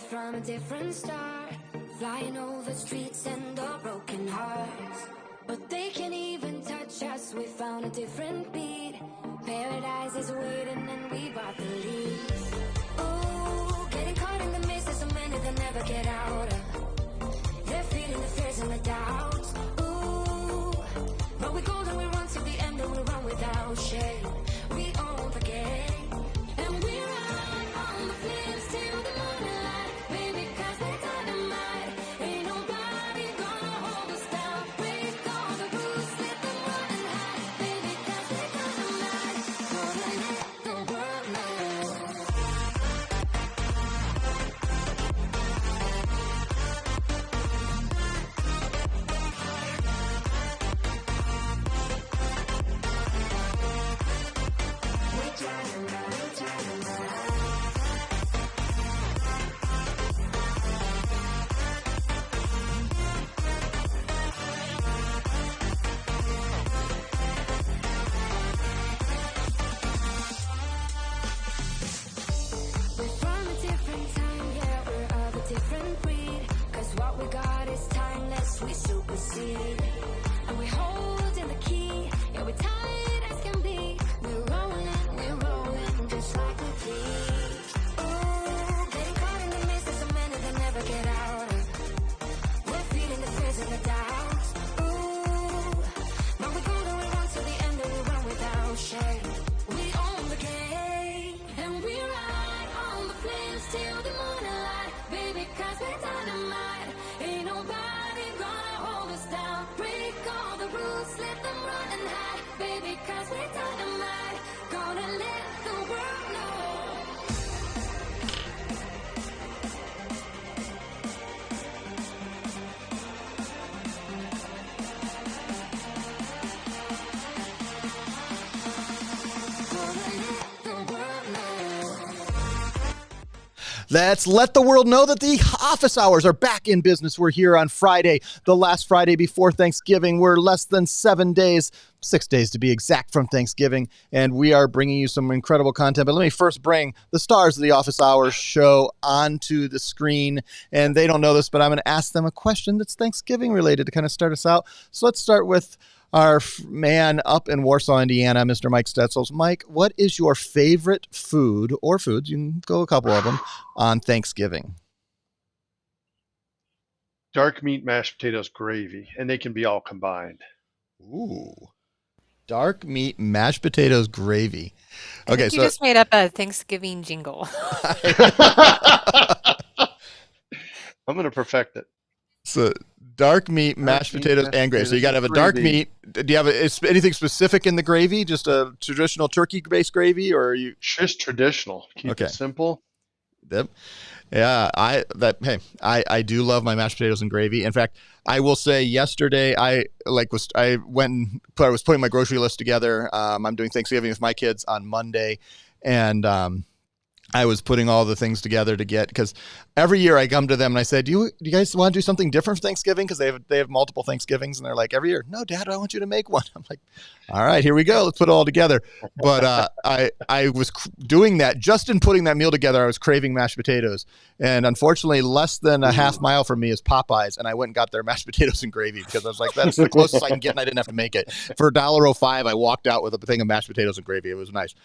from a different star, flying over streets and our broken hearts. But they can't even touch us, we found a different beat. Paradise is waiting and we bought the lead. Oh, getting caught in the mist is so many that never get out of. They're feeding the fears and the doubts. Ooh, but we golden, we run to the end and we run without shame. We own the game, and we ride on the flames till the morning light. Baby, 'cause we're dynamite. Ain't nobody gonna hold us down. Break all the rules, let them run and hide. Baby, 'cause we're dynamite. Gonna let the world know. We're from a different time, yeah, we're of a different breed. 'Cause what we got is timeless, we supersede. And we hold in the key, yeah, we're tight as can be. We're rolling, just like we please. Ooh, getting caught in the mist, there's so many that never get out of. We're feeding the fears and the doubts. Ooh, but we golden, we run to the end and we run without shame. We own the game, and we ride on the flames till the morning light. Baby, 'cause we're dynamite. Ain't nobody gonna hold us down. Break all the rules, let them run and hide. Baby, 'cause we're dynamite. Gonna let the world know. Gonna let the world know. Let's let the world know that the office hours are back in business. We're here on Friday, the last Friday before Thanksgiving. We're less than 7 days, 6 days to be exact from Thanksgiving, and we are bringing you some incredible content. But let me first bring the stars of the office hours show onto the screen, and they don't know this, but I'm going to ask them a question that's Thanksgiving related to kind of start us out. So let's start with our man up in Warsaw, Indiana, Mr. Mike Stetzels. Mike, what is your favorite food or foods, you can go a couple of them, on Thanksgiving? Dark meat, mashed potatoes, gravy, and they can be all combined. Ooh. Dark meat, mashed potatoes, gravy. I Okay, think you so just made up a Thanksgiving jingle. I'm going to perfect it. so dark meat, mashed meat, potatoes, mashed and gravy. So you got to have a dark gravy. meat. Do you have anything specific in the gravy? Just a traditional turkey-based gravy, or are you? Just traditional. Keep Okay. it simple. Yep. Yeah, I do love my mashed potatoes and gravy. In fact, I will say yesterday I was putting my grocery list together. I'm doing Thanksgiving with my kids on Monday, and I was putting all the things together to get, because every year I come to them and I said, do you guys want to do something different for Thanksgiving? Because they have multiple Thanksgivings, and they're like, every year, no, Dad, I want you to make one. I'm like, all right, here we go. Let's put it all together. But I was doing that, just in putting that meal together, I was craving mashed potatoes. And unfortunately, less than a half mile from me is Popeyes, and I went and got their mashed potatoes and gravy because I was like, that's the closest I can get, and I didn't have to make it. For $1.05, I walked out with a thing of mashed potatoes and gravy. It was nice.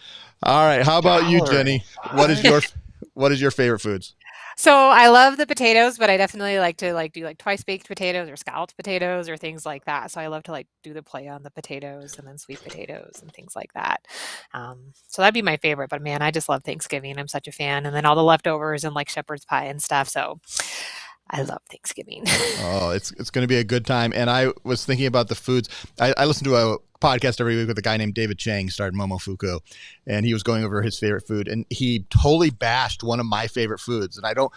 All right, how about you, Jenny? What is your favorite foods? So I love the potatoes, but I definitely like to do twice baked potatoes or scalloped potatoes or things like that. So I love to do the play on the potatoes and then sweet potatoes and things like that. So that'd be my favorite. But man, I just love Thanksgiving. I'm such a fan. And then all the leftovers and shepherd's pie and stuff. So I love Thanksgiving. Oh, it's going to be a good time. And I was thinking about the foods. I listen to a podcast every week with a guy named David Chang, starred Momofuku, and he was going over his favorite food, and he totally bashed one of my favorite foods. And I don't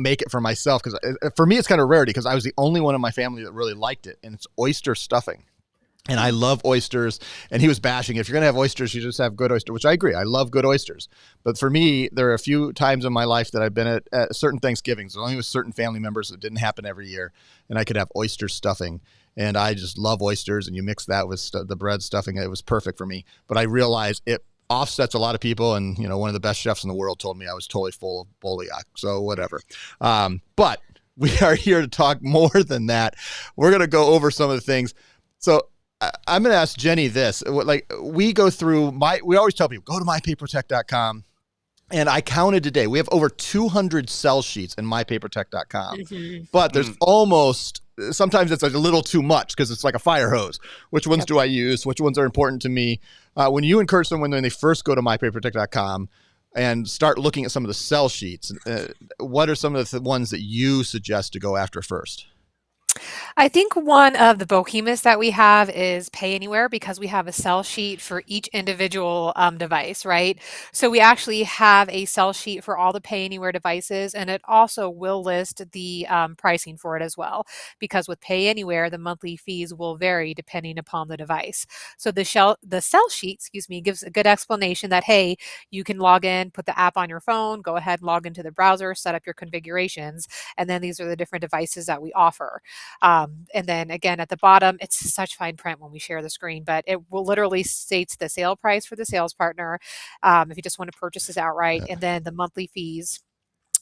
make it for myself, because for me it's kind of rarity, because I was the only one in my family that really liked it, and it's oyster stuffing. And I love oysters, and he was bashing, if you're going to have oysters, you just have good oyster, which I agree. I love good oysters. But for me, there are a few times in my life that I've been at certain Thanksgivings, only with certain family members. It didn't happen every year, and I could have oyster stuffing. And I just love oysters, and you mix that with the bread stuffing. It was perfect for me. But I realized offsets a lot of people. And, one of the best chefs in the world told me I was totally full of Boliak. So whatever. But we are here to talk more than that. We're going to go over some of the things. So I'm going to ask Jenny this. Like, we go through we always tell people, go to mypapertech.com. And I counted today, we have over 200 sell sheets in mypapertech.com. Mm-hmm. But there's sometimes it's a little too much because it's like a fire hose. Which ones do I use? Which ones are important to me? When you encourage someone when they first go to mypapertech.com and start looking at some of the sell sheets, what are some of the ones that you suggest to go after first? I think one of the behemoths that we have is Pay Anywhere, because we have a sell sheet for each individual device, right? So we actually have a sell sheet for all the Pay Anywhere devices, and it also will list the pricing for it as well, because with Pay Anywhere, the monthly fees will vary depending upon the device. So the sell sheet, gives a good explanation that, hey, you can log in, put the app on your phone, go ahead, log into the browser, set up your configurations, and then these are the different devices that we offer. And then again, at the bottom, it's such fine print when we share the screen, but it will literally states the sale price for the sales partner, if you just want to purchase this outright, and then the monthly fees,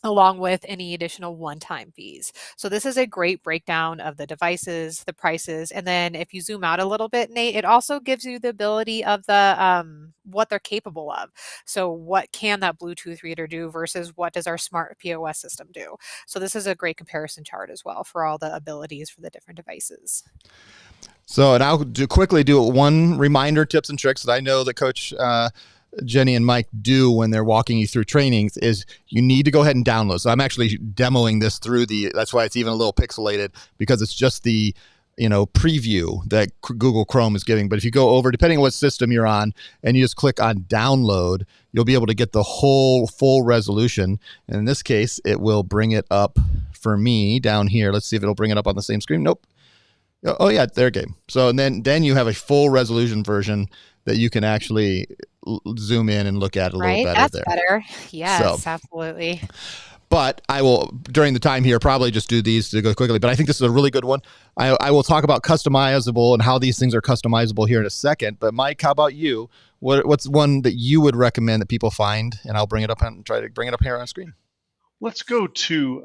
along with any additional one-time fees. So this is a great breakdown of the devices, the prices, and then if you zoom out a little bit, Nate, it also gives you the ability of the what they're capable of. So what can that Bluetooth reader do versus what does our smart POS system do? So this is a great comparison chart as well for all the abilities for the different devices. So, and I'll quickly do one reminder, tips and tricks that I know that Coach Jenny and Mike do when they're walking you through trainings is you need to go ahead and download. So I'm actually demoing this through that's why it's even a little pixelated, because it's just the preview that Google Chrome is giving. But if you go over, depending on what system you're on, and you just click on download, you'll be able to get the whole full resolution. And in this case, it will bring it up for me down here. Let's see if it'll bring it up on the same screen. Nope. Oh yeah, there it came. So then you have a full resolution version that you can actually zoom in and look at a little better. That's better. Yes, absolutely. But I will, during the time here, probably just do these to go quickly. But I think this is a really good one. I will talk about customizable and how these things are customizable here in a second. But Mike, how about you? What's one that you would recommend that people find? And I'll bring it up and try to bring it up here on screen. Let's go to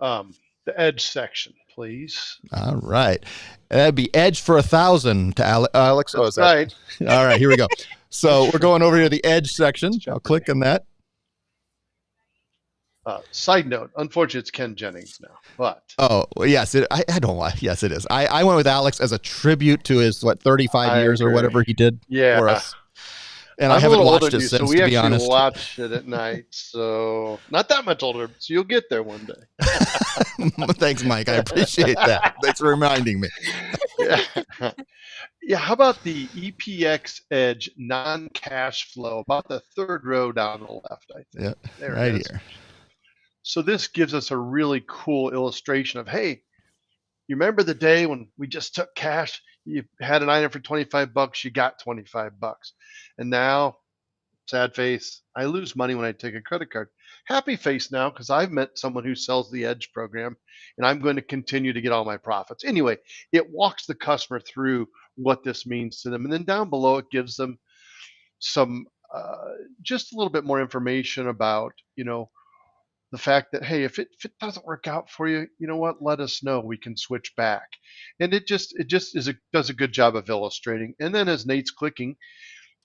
the Edge section, please. All right. That'd be Edge for 1,000 to Alex. That's right. All right, here we go. So we're going over here to the Edge section. I'll click on that. Side note, unfortunately, it's Ken Jennings now. But yes, I don't lie. Yes, it is. I went with Alex as a tribute to his 35 years or whatever he did for us. And I haven't watched it since, to be honest. We actually watch it at night, so not that much older. So you'll get there one day. Thanks, Mike. I appreciate that. Thanks for reminding me. Yeah. How about the EPX Edge non-cash flow? About the third row down the left, I think. Yeah, there right it is. Here. So this gives us a really cool illustration of, hey, you remember the day when we just took cash? You had an item for $25, you got $25. And now, sad face, I lose money when I take a credit card. Happy face now, because I've met someone who sells the Edge program, and I'm going to continue to get all my profits. Anyway, it walks the customer through what this means to them. And then down below, it gives them some, just a little bit more information about, the fact that, hey, if it doesn't work out for you, you know what? Let us know. We can switch back. And it just does a good job of illustrating. And then as Nate's clicking,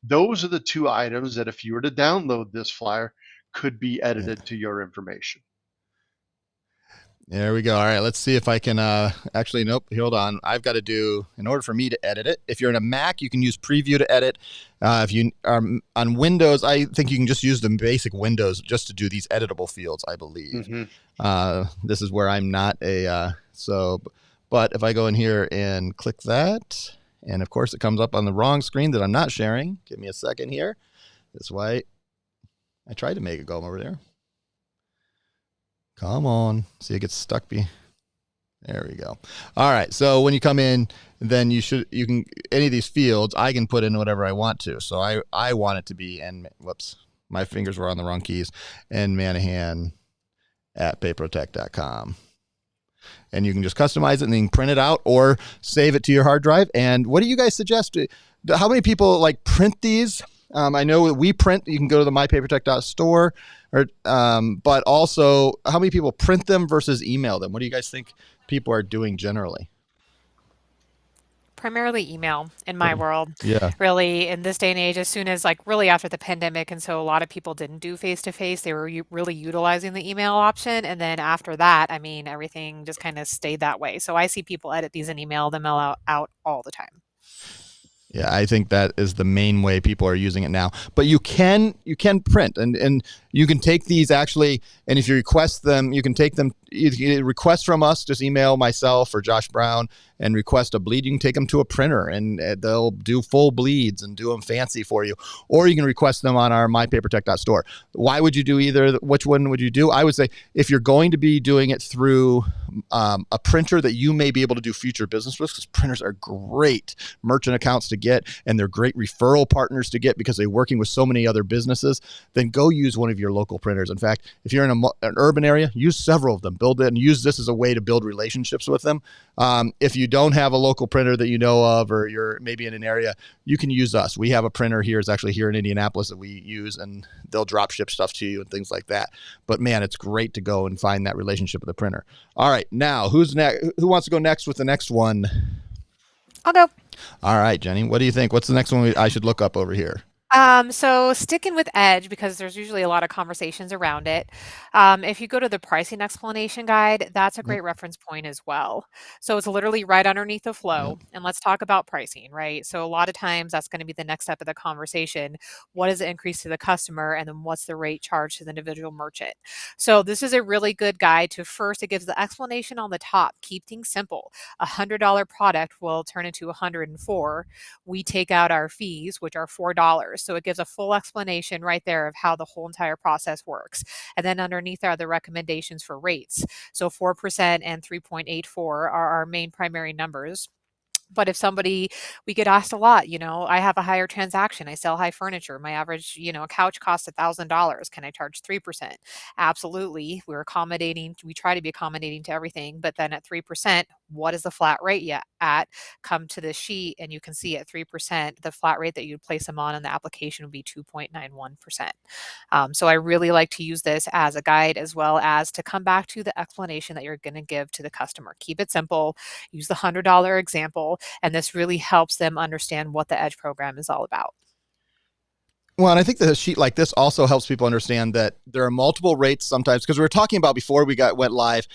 those are the two items that if you were to download this flyer, could be edited to your information. There we go. All right, let's see if I can actually, nope, hold on. I've got to do, in order for me to edit it, if you're in a Mac, you can use Preview to edit. If you are on Windows, I think you can just use the basic Windows just to do these editable fields, I believe. Mm-hmm. This is where I'm not but if I go in here and click that, and of course it comes up on the wrong screen that I'm not sharing. Give me a second here. That's why I tried to make it go over there. Come on. See, it gets stuck. There we go. All right. So when you come in, then you can, any of these fields, I can put in whatever I want to. So I want it to be, whoops, my fingers were on the wrong keys, and Manahan at papertech.com. And you can just customize it and then print it out or save it to your hard drive. And what do you guys suggest? How many people print these I know we print. You can go to the mypapertech.store, or but also, how many people print them versus email them? What do you guys think people are doing generally? Primarily email in my world, Yeah. really in this day and age, as soon as like really after the pandemic. And so a lot of people didn't do face to face. They were really utilizing the email option. And then after that, I mean, everything just kind of stayed that way. So I see people edit these and email them out all the time. Yeah, I think that is the main way people are using it now. But you can print, and you can take these actually, and if you request them, you can take them. You can request from us, just email myself or Josh Brown and request a bleed. You can take them to a printer, and they'll do full bleeds and do them fancy for you. Or you can request them on our mypapertech.store. Why would you do either? Which one would you do? I would say if you're going to be doing it through a printer that you may be able to do future business with, because printers are great merchant accounts to get, and they're great referral partners to get because they're working with so many other businesses, then go use one of your local printers. In fact, if you're in an urban area, use several of them. Build it and use this as a way to build relationships with them. If you don't have a local printer that you know of, or you're maybe in an area, you can use us. We have a printer here. It's actually here in Indianapolis that we use, and they'll drop ship stuff to you and things like that. But man, it's great to go and find that relationship with the printer. All right, now who's next? Who wants to go next with the next one? I'll go. All right, Jenny, what do you think? What's the next one I should look up over here? So sticking with Edge, because there's usually a lot of conversations around it. If you go to the pricing explanation guide, that's a Yep. great reference point as well. So it's literally right underneath the Yep. flow. And let's talk about pricing, right? So a lot of times that's going to be the next step of the conversation. What is the increase to the customer? And then what's the rate charged to the individual merchant? So this is a really good guide to first, it gives the explanation on the top. Keep things simple. $100 product will turn into 104. We take out our fees, which are $4. So it gives a full explanation right there of how the whole entire process works. And then underneath are the recommendations for rates. So 4% and 3.84 are our main primary numbers. But if somebody, we get asked a lot, I have a higher transaction, I sell high furniture. My average, a couch costs $1,000. Can I charge 3%? Absolutely. We're accommodating. We try to be accommodating to everything. But then at 3%, what is the flat rate yet at? Come to the sheet and you can see at 3%, the flat rate that you'd place them on in the application would be 2.91%. So I really like to use this as a guide, as well as to come back to the explanation that you're going to give to the customer. Keep it simple. Use the $100 example. And this really helps them understand what the Edge program is all about. Well, and I think the sheet like this also helps people understand that there are multiple rates sometimes, because we were talking about before we went live,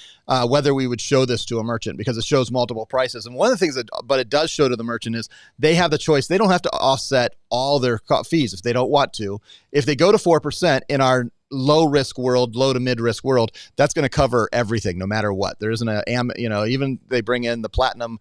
whether we would show this to a merchant because it shows multiple prices. And one of the things but it does show to the merchant is they have the choice. They don't have to offset all their fees if they don't want to. If they go to 4% in our low risk world, low to mid risk world, that's going to cover everything no matter what. There isn't even they bring in the platinum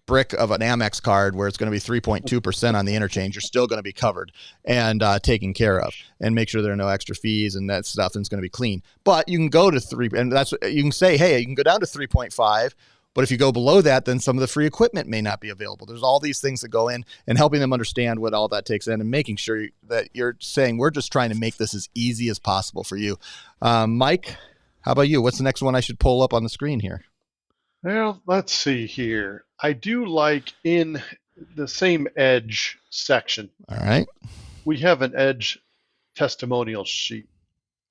brick of an Amex card where it's going to be 3.2% on the interchange, you're still going to be covered and taken care of, and make sure there are no extra fees and that stuff, and it's going to be clean. But you can go to 3, and you can say, hey, you can go down to 3.5. But if you go below that, then some of the free equipment may not be available. There's all these things that go in, and helping them understand what all that takes in, and making sure that you're saying, we're just trying to make this as easy as possible for you. Mike, how about you? What's the next one I should pull up on the screen here? Well, let's see here. I do like in the same Edge section, All right. we have an Edge testimonial sheet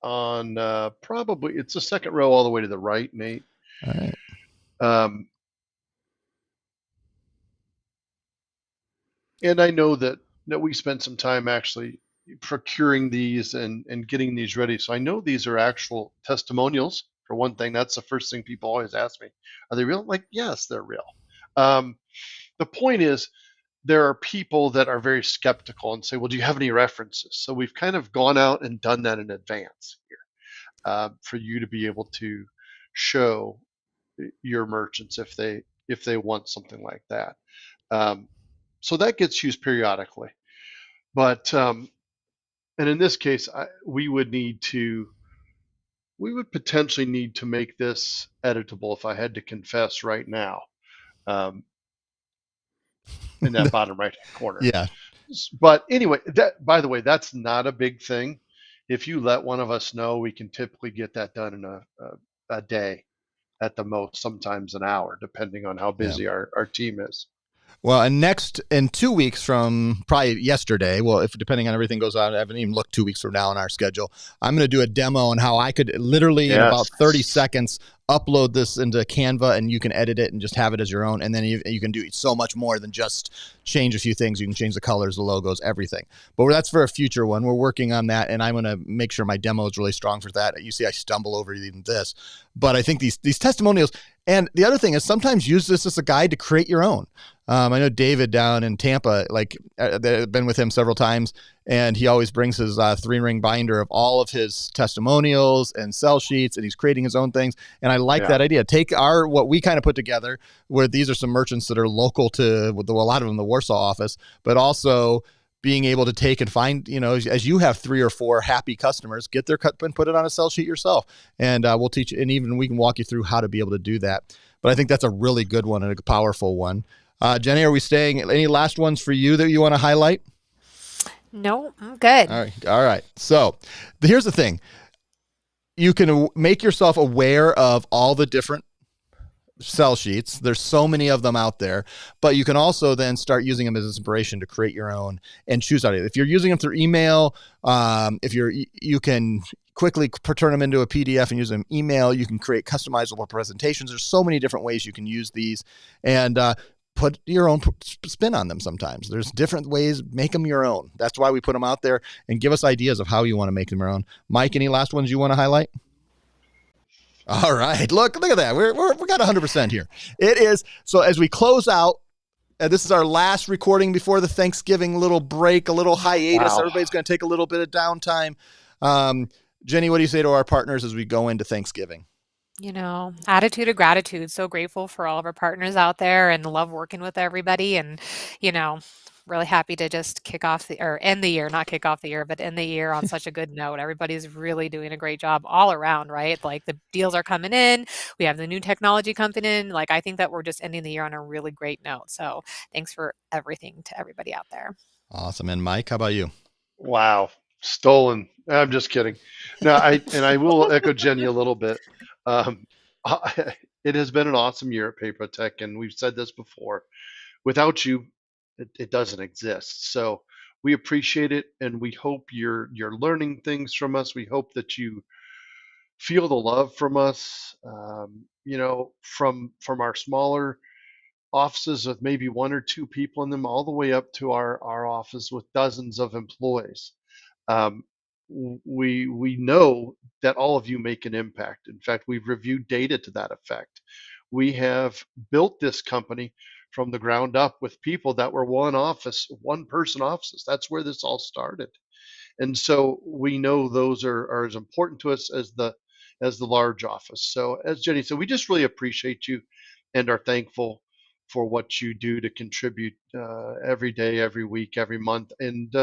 on probably, it's the second row all the way to the right, Nate. All right. And I know that we spent some time actually procuring these and getting these ready. So I know these are actual testimonials. For one thing, that's the first thing people always ask me. Are they real? Like, yes, they're real. The point is, there are people that are very skeptical and say, well, do you have any references? So we've kind of gone out and done that in advance here for you to be able to show your merchants if they want something like that. So that gets used periodically. But and in this case, we would potentially need to make this editable, if I had to confess right now, in that bottom right hand corner. Yeah. But anyway, by the way, that's not a big thing. If you let one of us know, we can typically get that done in a day at the most, sometimes an hour, depending on how busy our team is. Well, and next in 2 weeks from probably yesterday, well, if depending on everything goes on, I haven't even looked 2 weeks from now in our schedule. I'm going to do a demo on how I could literally in about 30 seconds upload this into Canva, and you can edit it and just have it as your own. And then you can do so much more than just change a few things. You can change the colors, the logos, everything. But that's for a future one. We're working on that, and I'm going to make sure my demo is really strong for that. You see, I stumble over even this, but I think these testimonials. And the other thing is sometimes use this as a guide to create your own. I know David down in Tampa, they've been with him several times, and he always brings his 3-ring binder of all of his testimonials and sell sheets, and he's creating his own things. And I like that idea. Take what we kind of put together, where these are some merchants that are local to a lot of them, the Warsaw office, but also being able to take and find, as you have 3 or 4 happy customers, get their cut and put it on a sell sheet yourself. And we'll teach, and even we can walk you through how to be able to do that. But I think that's a really good one and a powerful one. Jenny, are we staying? Any last ones for you that you want to highlight? No, I'm good. All right. So here's the thing. You can make yourself aware of all the different sell sheets. There's so many of them out there, but you can also then start using them as inspiration to create your own and choose out. If you're using them through email, you can quickly turn them into a PDF and use them email. You can create customizable presentations. There's so many different ways you can use these, and put your own spin on them. Sometimes there's different ways. Make them your own. That's why we put them out there, and give us ideas of how you want to make them your own. Mike, any last ones you want to highlight? All right. Look at that. We got 100% here. It is. So as we close out, this is our last recording before the Thanksgiving little break, a little hiatus. Wow. Everybody's going to take a little bit of downtime. Jenny, what do you say to our partners as we go into Thanksgiving? Attitude of gratitude. So grateful for all of our partners out there and love working with everybody. And, really happy to just end the year, not kick off the year, but end the year on such a good note. Everybody's really doing a great job all around, right? Like the deals are coming in. We have the new technology coming in. Like, I think that we're just ending the year on a really great note. So thanks for everything to everybody out there. Awesome. And Mike, how about you? Wow. Stolen. I'm just kidding. No, I will echo Jenny a little bit. It has been an awesome year at Papertech, and we've said this before. Without you, it doesn't exist. So we appreciate it, and we hope you're learning things from us. We hope that you feel the love from us. From our smaller offices with maybe 1 or 2 people in them, all the way up to our office with dozens of employees. We know that all of you make an impact. In fact, we've reviewed data to that effect. We have built this company from the ground up with people that were one person offices. That's where this all started. And so we know those are as important to us as the large office. So as Jenny said, we just really appreciate you and are thankful for what you do to contribute every day, every week, every month. And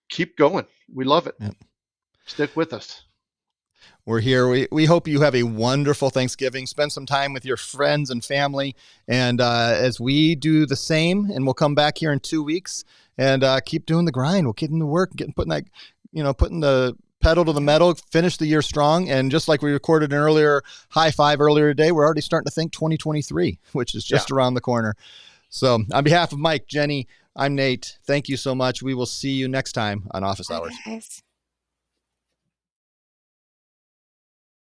keep going. We love it. Yep. Stick with us. We're here. We hope you have a wonderful Thanksgiving. Spend some time with your friends and family. And as we do the same, and we'll come back here in 2 weeks and keep doing the grind. We'll get into work, putting the pedal to the metal, finish the year strong. And just like we recorded an earlier high five earlier today, we're already starting to think 2023, which is just around the corner. So on behalf of Mike, Jenny, I'm Nate. Thank you so much. We will see you next time on Office Hours. Guys.